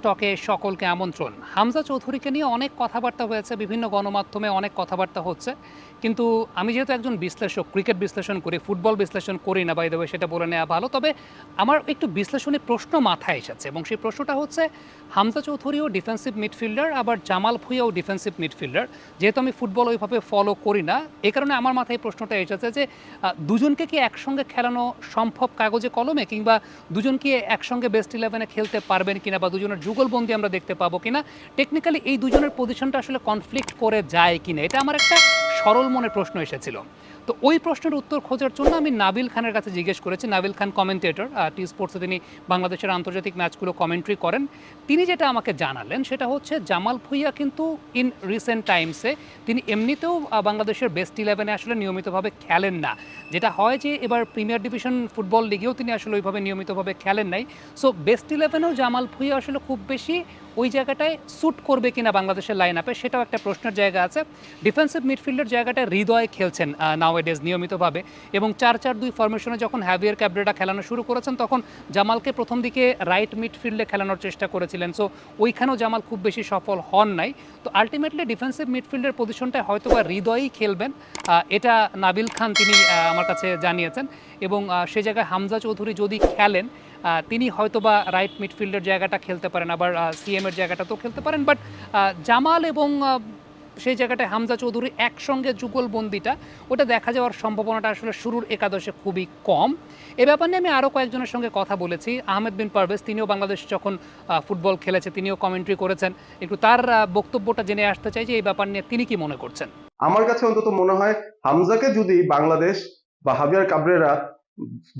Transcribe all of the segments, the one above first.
টকে সকলকে আমন্ত্রণ। হামজা চৌধুরীকে নিয়ে অনেক কথাবার্তা হয়েছে, বিভিন্ন গণমাধ্যমে অনেক কথাবার্তা হচ্ছে, কিন্তু আমি যেহেতু একজন বিশ্লেষক, ক্রিকেট বিশ্লেষণ করি, ফুটবল বিশ্লেষণ করি না, বাই দ্য ওয়ে, সেটা বলে নেওয়া ভালো। তবে আমার একটু বিশ্লেষণী প্রশ্ন মাথায় এসেছে, এবং সেই প্রশ্নটা হচ্ছে হামজা চৌধুরীও ডিফেন্সিভ মিডফিল্ডার, আবার জামাল ভুঁইয়াও ডিফেন্সিভ মিডফিল্ডার। যেহেতু আমি ফুটবল ওইভাবে ফলো করি না, এই কারণে আমার মাথায় এই প্রশ্নটা এসেছে যে দুজনকে কি একসঙ্গে খেলানো সম্ভব কাগজে কলমে, কিংবা দুজন কি একসঙ্গে বেস্ট ইলেভেনে খেলতে পারবেন কিনা, বা দুজনের যুগলবন্দি আমরা দেখতে পাবো কিনা, টেকনিক্যালি এই দুজনের পজিশনটা আসলে কনফ্লিক্ট করে যায় কিনা, এটা আমার একটা সরল মনে প্রশ্ন এসেছিল। তো ওই প্রশ্নের উত্তর খোঁজার জন্য আমি নাবিল খানের কাছে জিজ্ঞেস করেছি। নাবিল খান কমেন্টেটর, টি স্পোর্টসে তিনি বাংলাদেশের আন্তর্জাতিক ম্যাচগুলো কমেন্ট্রি করেন। তিনি যেটা আমাকে জানালেন সেটা হচ্ছে জামাল ভুঁইয়া কিন্তু ইন রিসেন্ট টাইমসে তিনি এমনিতেও বাংলাদেশের বেস্ট ইলেভেনে আসলে নিয়মিতভাবে খেলেন না। যেটা হয় যে এবার প্রিমিয়ার ডিভিশন ফুটবল লিগেও তিনি আসলে ওইভাবে নিয়মিতভাবে খেলেন নাই। সো বেস্ট ইলেভেনেও জামাল ভুঁইয়া আসলে খুব বেশি ওই জায়গাটায় স্যুট করবে কিনা বাংলাদেশের লাইন আপে, সেটাও একটা প্রশ্নের জায়গা আছে। ডিফেন্সিভ মিডফিল্ডের জায়গাটায় হৃদয় খেলছেন নাওয়েডেজ নিয়মিতভাবে, এবং 4-4-2 ফরমেশনে যখন হ্যাভিয়ার ক্যাব্রেরা খেলানো শুরু করেছেন তখন জামালকে প্রথম দিকে রাইট মিডফিল্ডে খেলানোর চেষ্টা করেছিলেন। সো ওইখানেও জামাল খুব বেশি সফল হন নাই। তো আলটিমেটলি ডিফেন্সিভ মিডফিল্ডের পজিশনটায় হয়তো বা হৃদয়ই খেলবেন, এটা নাবিল খান তিনি আমার কাছে জানিয়েছেন। এবং সে জায়গায় হামজা চৌধুরী যদি খেলেন, তিনি হয়তোবা রাইট মিডফিল্ডের জায়গাটা খেলতে পারেন, আবার সিএমের জায়গাটা তো খেলতে পারেন। বাট জামাল এবং সেই জায়গাটায় হামজা চৌধুরী একসঙ্গে যুগলবন্দিটা, ওটা দেখা যাওয়ার সম্ভাবনাটা আসলে শুরুর একাদশে খুবই কম। এ ব্যাপার নিয়ে আমি আরও কয়েকজনের সঙ্গে কথা বলেছি। আহমেদ বিন পারভেজ, তিনিও বাংলাদেশ যখন ফুটবল খেলেছে, তিনিও কমেন্ট্রি করেছেন। একটু তার বক্তব্যটা জেনে আসতে চাই যে এই ব্যাপার নিয়ে তিনি কি মনে করছেন। আমার কাছে অন্তত মনে হয় হামজাকে যদি বাংলাদেশ বা হাভিয়ার কাবরেরা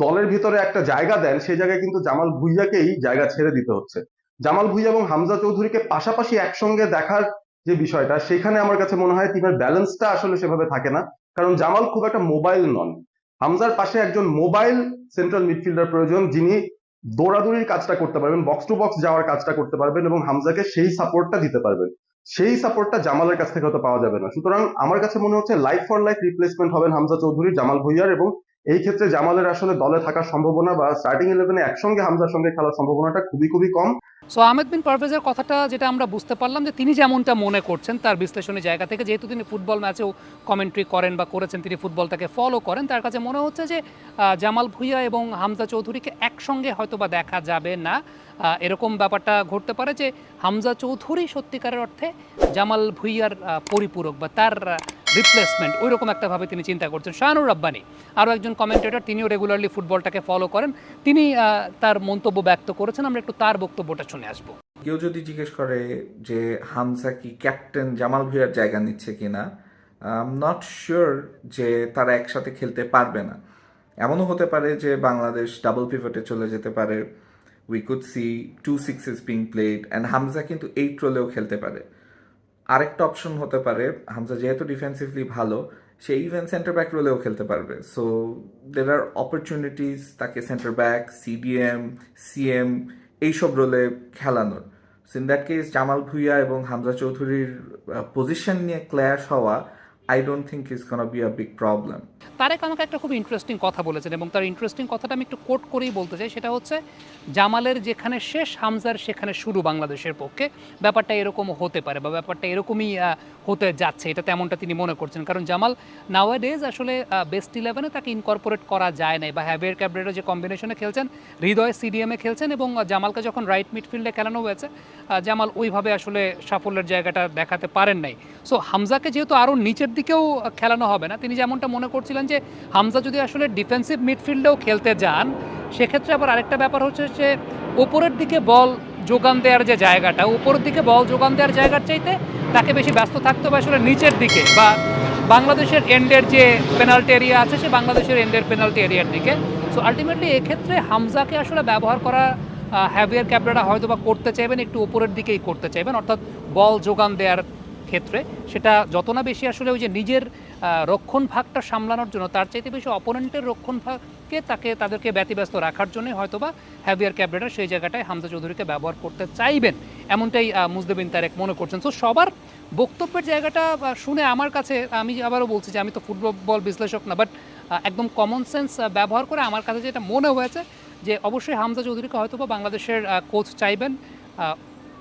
দলের ভিতরে একটা জায়গা দেন, সেই জায়গায় কিন্তু জামাল ভুঁইয়াকেই জায়গা ছেড়ে দিতে হচ্ছে। জামাল ভুঁইয়া এবং হামজা চৌধুরীকে পাশাপাশি একসঙ্গে দেখার যে বিষয়টা, সেখানে আমার কাছে মনে হয় টিমের ব্যালেন্সটা আসলে সেভাবে থাকে না। কারণ জামাল খুব একটা মোবাইল নন। হামজার পাশে একজন মোবাইল সেন্ট্রাল মিডফিল্ডার প্রয়োজন, যিনি দৌড়াদৌড়ির কাজটা করতে পারবেন, বক্স টু বক্স যাওয়ার কাজটা করতে পারবেন এবং হামজাকে সেই সাপোর্টটা দিতে পারবেন। সেই সাপোর্টটা জামালের কাছ থেকে হয়তো পাওয়া যাবে না। সুতরাং আমার কাছে মনে হচ্ছে লাইফ ফর লাইফ রিপ্লেসমেন্ট হবেন হামজা চৌধুরী জামাল ভুঁইয়ার, এবং এই ক্ষেত্রে জামালের আসলে দলে থাকার সম্ভাবনা বা স্টার্টিং ইলেভেনে একসঙ্গে হামজার সঙ্গে খেলার সম্ভাবনাটা খুবই খুবই কম। সো আহমেদ বিন পারভেজের কথাটা যেটা আমরা বুঝতে পারলাম, যে তিনি যেমনটা মনে করছেন তার বিশ্লেষণী জায়গা থেকে, যেহেতু তিনি ফুটবল ম্যাচেও কমেন্ট্রি করেন বা করেছেন, তিনি ফুটবলটাকে ফলো করেন, তার কাছে মনে হচ্ছে যে জামাল ভুঁইয়া এবং হামজা চৌধুরীকে একসঙ্গে হয়তো বা দেখা যাবে না। এরকম ব্যাপারটা ঘটতে পারে যে হামজা চৌধুরী সত্যিকারের অর্থে জামাল ভুঁইয়ার পরিপূরক বা তার রিপ্লেসমেন্ট, ওই রকম একটাভাবে তিনি চিন্তা করছেন। শাহানুর রাব্বানী, আরও একজন কমেন্টেটর, তিনিও রেগুলারলি ফুটবলটাকে ফলো করেন, তিনি তার মন্তব্য ব্যক্ত করেছেন। আমরা একটু তার বক্তব্যটা শুনে আসবো। কেউ যদি জিজ্ঞেস করে যে হামজা কি ক্যাপ্টেন জামাল ভুঁইয়ার জায়গা নিচ্ছে কিনা, নট শিওর যে তারা একসাথে খেলতে পারবে না। এমনও হতে পারে যে বাংলাদেশ ডাবল পিভটে চলে যেতে পারে। We could see 2 6s being played, and Hamza কিন্তু 8 রোলেও খেলতে পারে। আরেকটা অপশন হতে পারে, হামজা যেহেতু ডিফেন্সিভলি ভালো, সে ইভেন সেন্টার ব্যাক রোলেও খেলতে পারবে। সো দের আর অপরচুনিটিস তাকে সেন্টার ব্যাক, সিডিএম, সিএম এইসব রোলে খেলানোর। So in that case Jamal Bhuiyan এবং হামজা চৌধুরীর পজিশন নিয়ে ক্ল্যাশ হওয়া, I don't think is gonna be a big problem. Tarek আমাকে একটা খুব ইন্টারেস্টিং কথা বলেছেন, এবং তার ইন্টারেস্টিং কথাটা আমি একটু কোট করেই বলতে চাই। সেটা হচ্ছে জামালের যেখানে শেষ হামজার সেখানে শুরু বাংলাদেশের পক্ষে। ব্যাপারটা এরকম হতে পারে, বা ব্যাপারটা এরকমই হতে যাচ্ছে, এটা তেমনটা তিনি মনে করছেন। কারণ জামাল নাওয়াডেজ আসলে বেস্ট ইলেভেনে তাকে ইনকর্পোরেট করা যায় নাই, বা হ্যাভিয়ার ক্যাব্রেরা যে কম্বিনেশনে খেলছেন, হৃদয় সিডিএমে খেলছেন, এবং জামালকে যখন রাইট মিডফিল্ডে খেলানো হয়েছে, জামাল ওইভাবে আসলে সাফল্যের জায়গাটা দেখাতে পারেন নাই। সো হামজাকে যেহেতু আরও নিচের দিকেও খেলানো হবে না, তিনি যেমনটা মনে করছিলেন যে হামজা যদি আসলে ডিফেন্সিভ মিডফিল্ডেও খেলতে যান, সেক্ষেত্রে আবার আরেকটা ব্যাপার হচ্ছে যে ওপরের দিকে বল যোগান দেওয়ার যে জায়গাটা, উপরের দিকে বল যোগান দেওয়ার জায়গার চাইতে তাকে বেশি ব্যস্ত থাকতে হবে আসলে নিচের দিকে, বা বাংলাদেশের এন্ডের যে পেনাল্টি এরিয়া আছে, সে বাংলাদেশের এন্ডের পেনাল্টি এরিয়ার দিকে। সো আলটিমেটলি এক্ষেত্রে হামজাকে আসলে ব্যবহার করা হ্যাভিয়ার ক্যাব্রেরা হয়তো বা করতে চাইবেন, একটু উপরের দিকেই করতে চাইবেন, অর্থাৎ বল যোগান দেওয়ার ক্ষেত্রে সেটা যত না বেশি আসলে ওই যে নিজের রক্ষণ ভাগটা সামলানোর জন্য, তার চাইতে বেশি অপোনেন্টের রক্ষণ ভাগকে তাদেরকে ব্যতিব্যস্ত রাখার জন্য হয়তোবা হ্যাভিয়ার ক্যাব্রেরা সেই জায়গাটায় হামজা চৌধুরীকে ব্যবহার করতে চাইবেন, এমনটাই মুজদে বিন তারেক মনে করছেন। সো সবার বক্তব্যের জায়গাটা শুনে আমার কাছে, আমি আবারও বলছি যে আমি তো ফুটবল বিশ্লেষক না, বাট একদম কমন সেন্স ব্যবহার করে আমার কাছে যেটা মনে হয়েছে যে অবশ্যই হামজা চৌধুরীকে হয়তোবা বাংলাদেশের কোচ চাইবেন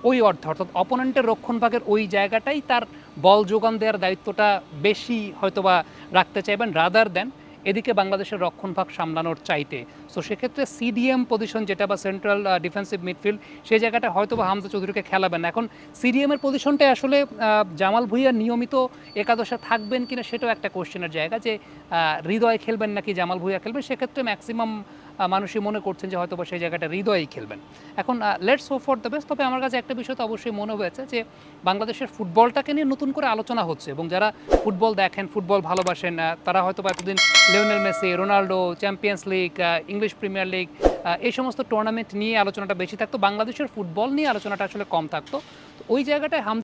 ওই অর্থে, অর্থাৎ অপোনেন্টের রক্ষণভাগের ওই জায়গাটাই তার বল যোগান দেওয়ার দায়িত্বটা বেশি হয়তোবা রাখতে চাইবেন রাদার দেন এদিকে বাংলাদেশের রক্ষণভাগ সামলানোর চাইতে। সো সেক্ষেত্রে সিডিএম পজিশন যেটা বা সেন্ট্রাল ডিফেন্সিভ মিডফিল্ড সেই জায়গাটা হয়তো বা হামজা চৌধুরীকে খেলাবেন না। এখন সিডিএমের পজিশনটাই আসলে জামাল ভুঁইয়া নিয়মিত একাদশে থাকবেন কিনা সেটাও একটা কোশ্চেনের জায়গা, যে হৃদয় খেলবেন নাকি জামাল ভুঁইয়া খেলবেন। সেক্ষেত্রে ম্যাক্সিমাম মানুষই মনে করছেন যে হয়তো বা সেই জায়গাটা হৃদয়েই খেলবেন। এখন let's hope for the best. তবে আমার কাছে একটা বিষয় তো অবশ্যই মনে হয়েছে যে বাংলাদেশের ফুটবলটাকে নিয়ে নতুন করে আলোচনা হচ্ছে, এবং যারা ফুটবল দেখেন, ফুটবল ভালোবাসেন, তারা হয়তো বা এতদিন Lionel Messi, Ronaldo, champions league, English premier league, এই সমস্ত টুর্নামেন্ট নিয়ে আলোচনাটা বেশি থাকতো, বাংলাদেশের ফুটবল নিয়ে আলোচনাটা আসলে কম থাকতো। তো ওই জায়গাটায়